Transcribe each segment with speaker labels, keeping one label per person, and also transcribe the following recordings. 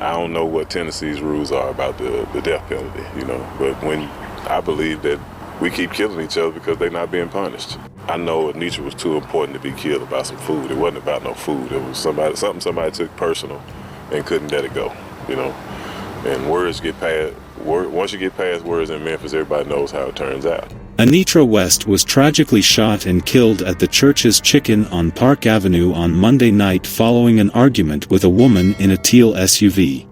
Speaker 1: I don't know what Tennessee's rules are about the death penalty, but when I believe that we keep killing each other because they're not being punished. I know Anitra was too important to be killed about some food. It wasn't about no food. It was something somebody took personal and couldn't let it go, And words get past, once you get past words in Memphis, everybody knows how it turns out.
Speaker 2: Anitra West was tragically shot and killed at the Church's Chicken on Park Avenue on Monday night following an argument with a woman in a teal SUV.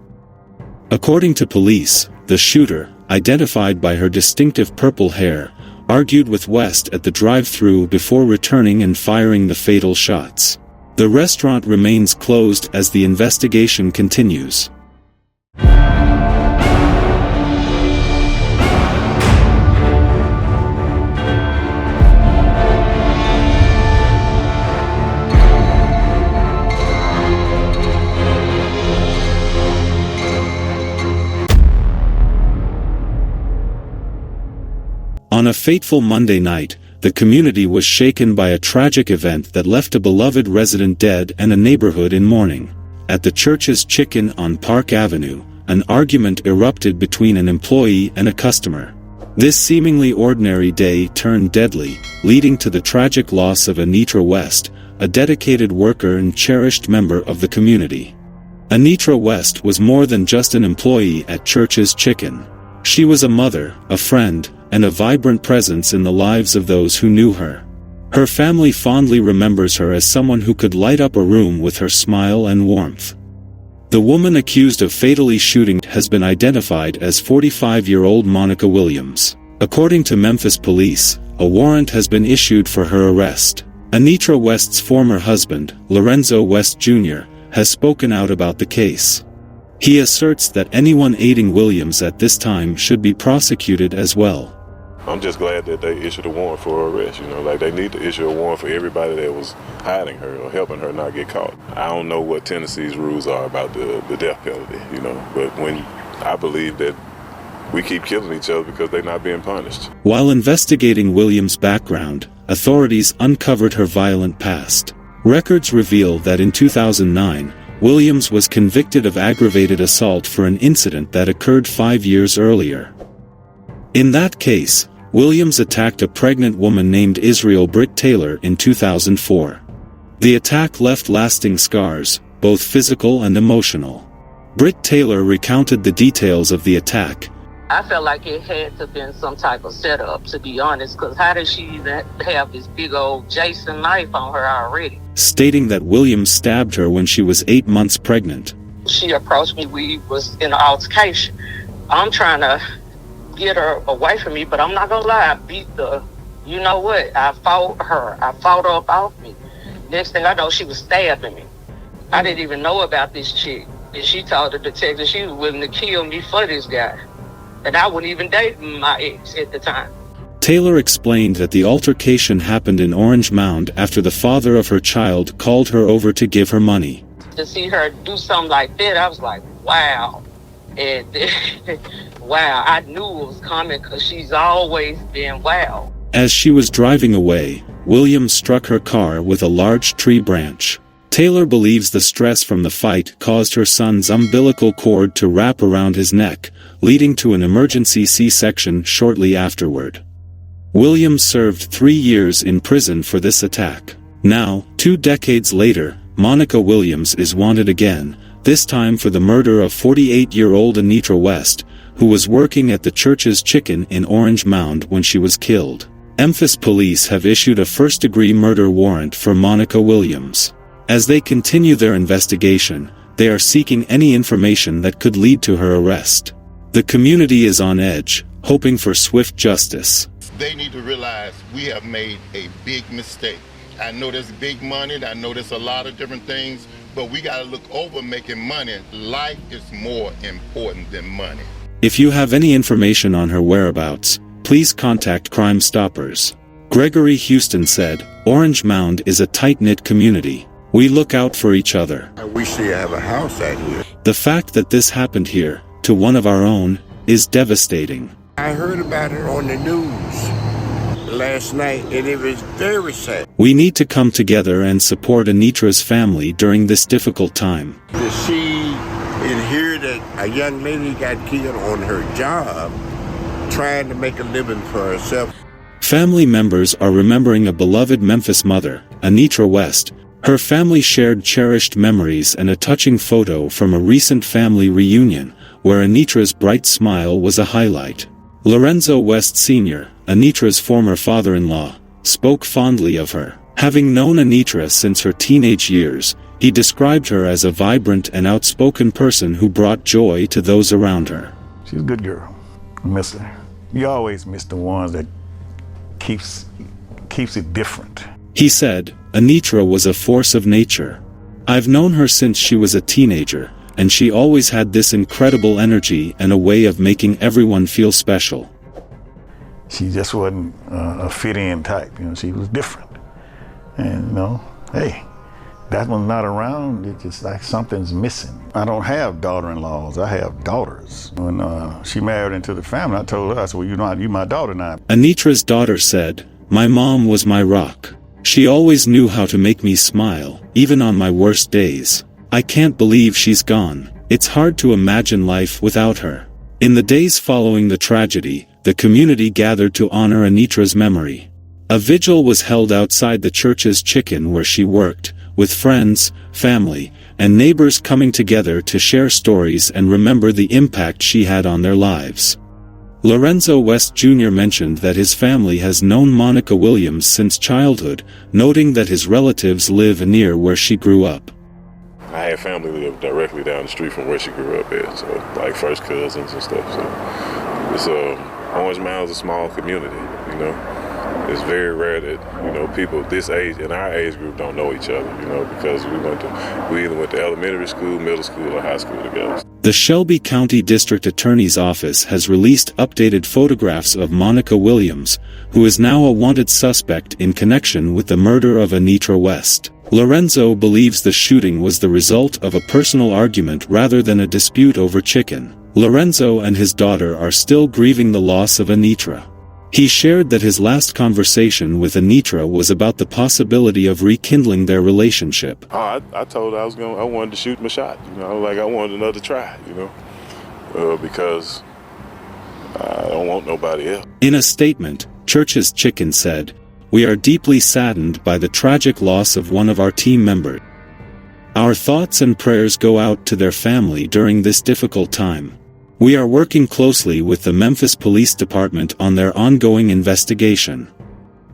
Speaker 2: According to police, the shooter, identified by her distinctive purple hair, argued with West at the drive-thru before returning and firing the fatal shots. The restaurant remains closed as the investigation continues. On a fateful Monday night, the community was shaken by a tragic event that left a beloved resident dead and a neighborhood in mourning. At the Church's Chicken on Park Avenue, an argument erupted between an employee and a customer. This seemingly ordinary day turned deadly, leading to the tragic loss of Anitra West, a dedicated worker and cherished member of the community. Anitra West was more than just an employee at Church's Chicken. She was a mother, a friend, and a vibrant presence in the lives of those who knew her. Her family fondly remembers her as someone who could light up a room with her smile and warmth. The woman accused of fatally shooting has been identified as 45-year-old Monica Williams. According to Memphis Police, a warrant has been issued for her arrest. Anitra West's former husband, Lorenzo West Jr., has spoken out about the case. He asserts that anyone aiding Williams at this time should be prosecuted as well.
Speaker 1: I'm just glad that they issued a warrant for her arrest, they need to issue a warrant for everybody that was hiding her or helping her not get caught. I don't know what Tennessee's rules are about the death penalty, but when I believe that we keep killing each other because they're not being punished.
Speaker 2: While investigating Williams' background, authorities uncovered her violent past. Records reveal that in 2009, Williams was convicted of aggravated assault for an incident that occurred 5 years earlier. In that case, Williams attacked a pregnant woman named Israel Britt Taylor in 2004. The attack left lasting scars, both physical and emotional. Britt Taylor recounted the details of the attack.
Speaker 3: I felt like it had to have been some type of setup, to be honest, because how did she even have this big old Jason knife on her already?
Speaker 2: Stating that Williams stabbed her when she was 8 months pregnant.
Speaker 3: She approached me, we was in an altercation. I'm trying to get her away from me, but I'm not gonna lie, I beat I fought her up off me. Next thing I know, she was stabbing me. I didn't even know about this chick. And she told the detective she was willing to kill me for this guy. And I wasn't even dating my ex at the time.
Speaker 2: Taylor explained that the altercation happened in Orange Mound after the father of her child called her over to give her money.
Speaker 3: To see her do something like that, I was like, wow. And wow, I knew it was coming because she's always been wow.
Speaker 2: As she was driving away, Williams struck her car with a large tree branch. Taylor believes the stress from the fight caused her son's umbilical cord to wrap around his neck, leading to an emergency C-section shortly afterward. Williams served 3 years in prison for this attack. Now, 2 decades later, Monica Williams is wanted again, this time for the murder of 48-year-old Anitra West, who was working at the Church's Chicken in Orange Mound when she was killed. Memphis police have issued a first-degree murder warrant for Monica Williams. As they continue their investigation, they are seeking any information that could lead to her arrest. The community is on edge, hoping for swift justice.
Speaker 4: They need to realize we have made a big mistake. I know there's big money, I know there's a lot of different things, but we got to look over making money. Life is more important than money.
Speaker 2: If you have any information on her whereabouts, please contact Crime Stoppers. Gregory Houston said, "Orange Mound is a tight-knit community. We look out for each other.
Speaker 5: I wish they have a house out here."
Speaker 2: The fact that this happened here, to one of our own, is devastating.
Speaker 5: I heard about it on the news last night, and it was very sad.
Speaker 2: We need to come together and support Anitra's family during this difficult time.
Speaker 5: To see and hear that a young lady got killed on her job trying to make a living for herself.
Speaker 2: Family members are remembering a beloved Memphis mother, Anitra West. Her family shared cherished memories and a touching photo from a recent family reunion, where Anitra's bright smile was a highlight. Lorenzo West Sr., Anitra's former father-in-law, spoke fondly of her. Having known Anitra since her teenage years, he described her as a vibrant and outspoken person who brought joy to those around her.
Speaker 6: She's a good girl. I miss her. You always miss the ones that keeps it different.
Speaker 2: He said, Anitra was a force of nature. I've known her since she was a teenager, and she always had this incredible energy and a way of making everyone feel special.
Speaker 6: She just wasn't a fit-in type, she was different. And, hey, that one's not around, it's just like something's missing. I don't have daughter-in-laws, I have daughters. When she married into the family, I told her, I said, well, you my daughter now.
Speaker 2: Anitra's daughter said, my mom was my rock. She always knew how to make me smile, even on my worst days. I can't believe she's gone. It's hard to imagine life without her. In the days following the tragedy, the community gathered to honor Anitra's memory. A vigil was held outside the church's chicken where she worked, with friends, family, and neighbors coming together to share stories and remember the impact she had on their lives. Lorenzo West Jr. mentioned that his family has known Monica Williams since childhood, noting that his relatives live near where she grew up.
Speaker 1: I had family live directly down the street from where she grew up at, so like first cousins and stuff. So it's Orange Mound is a small community, It's very rare that, people this age, in our age group, don't know each other, because we either went to elementary school, middle school, or high school together.
Speaker 2: The Shelby County District Attorney's Office has released updated photographs of Monica Williams, who is now a wanted suspect in connection with the murder of Anitra West. Lorenzo believes the shooting was the result of a personal argument rather than a dispute over chicken. Lorenzo and his daughter are still grieving the loss of Anitra. He shared that his last conversation with Anitra was about the possibility of rekindling their relationship.
Speaker 1: I told her I wanted to shoot my shot, I wanted another try, because I don't want nobody else.
Speaker 2: In a statement, Church's Chicken said, we are deeply saddened by the tragic loss of one of our team members. Our thoughts and prayers go out to their family during this difficult time. We are working closely with the Memphis Police Department on their ongoing investigation.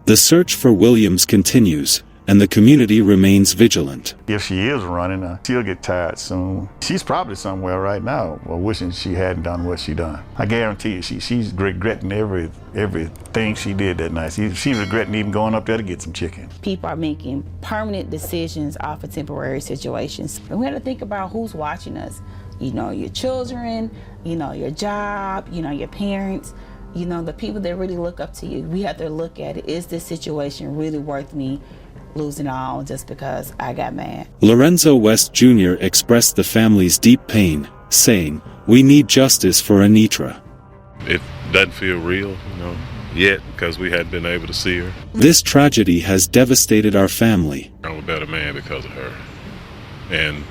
Speaker 2: The search for Williams continues, and the community remains vigilant.
Speaker 6: If she is running, she'll get tired soon. She's probably somewhere right now, wishing she hadn't done what she done. I guarantee you, she's regretting everything she did that night. She's regretting even going up there to get some chicken.
Speaker 7: People are making permanent decisions off of temporary situations. And we have to think about who's watching us. Your children, your job, your parents, the people that really look up to you. We have to look at it. Is this situation really worth me losing all just because I got mad?
Speaker 2: Lorenzo West Jr. expressed the family's deep pain, saying, we need justice for Anitra.
Speaker 1: It doesn't feel real, yet, because we hadn't been able to see her.
Speaker 2: This tragedy has devastated our family.
Speaker 1: I'm a better man because of her. And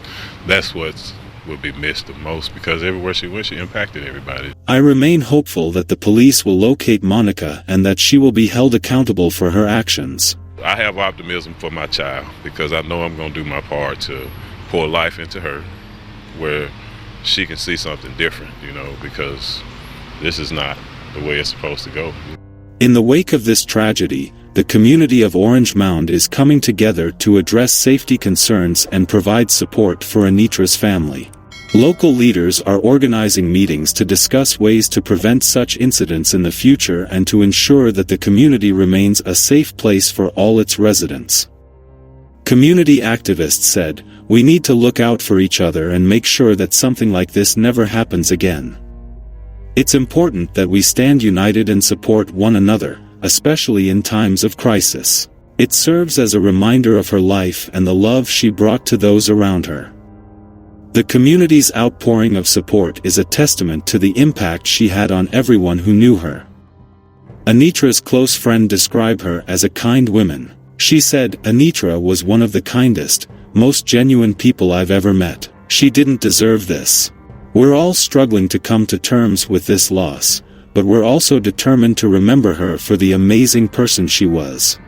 Speaker 1: that's what will be missed the most, because everywhere she went, she impacted everybody.
Speaker 2: I remain hopeful that the police will locate Monica and that she will be held accountable for her actions.
Speaker 1: I have optimism for my child, because I know I'm going to do my part to pour life into her where she can see something different, because this is not the way it's supposed to go.
Speaker 2: In the wake of this tragedy, the community of Orange Mound is coming together to address safety concerns and provide support for Anitra's family. Local leaders are organizing meetings to discuss ways to prevent such incidents in the future and to ensure that the community remains a safe place for all its residents. Community activists said, we need to look out for each other and make sure that something like this never happens again. It's important that we stand united and support one another, especially in times of crisis. It serves as a reminder of her life and the love she brought to those around her. The community's outpouring of support is a testament to the impact she had on everyone who knew her. Anitra's close friend described her as a kind woman. She said, Anitra was one of the kindest, most genuine people I've ever met. She didn't deserve this. We're all struggling to come to terms with this loss, but we're also determined to remember her for the amazing person she was.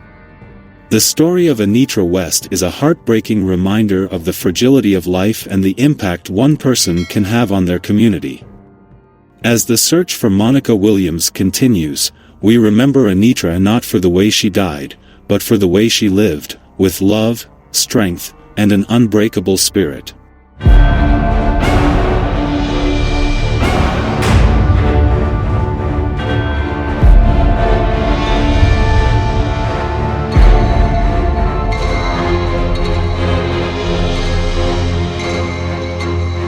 Speaker 2: The story of Anitra West is a heartbreaking reminder of the fragility of life and the impact one person can have on their community. As the search for Monica Williams continues, we remember Anitra not for the way she died, but for the way she lived, with love, strength, and an unbreakable spirit.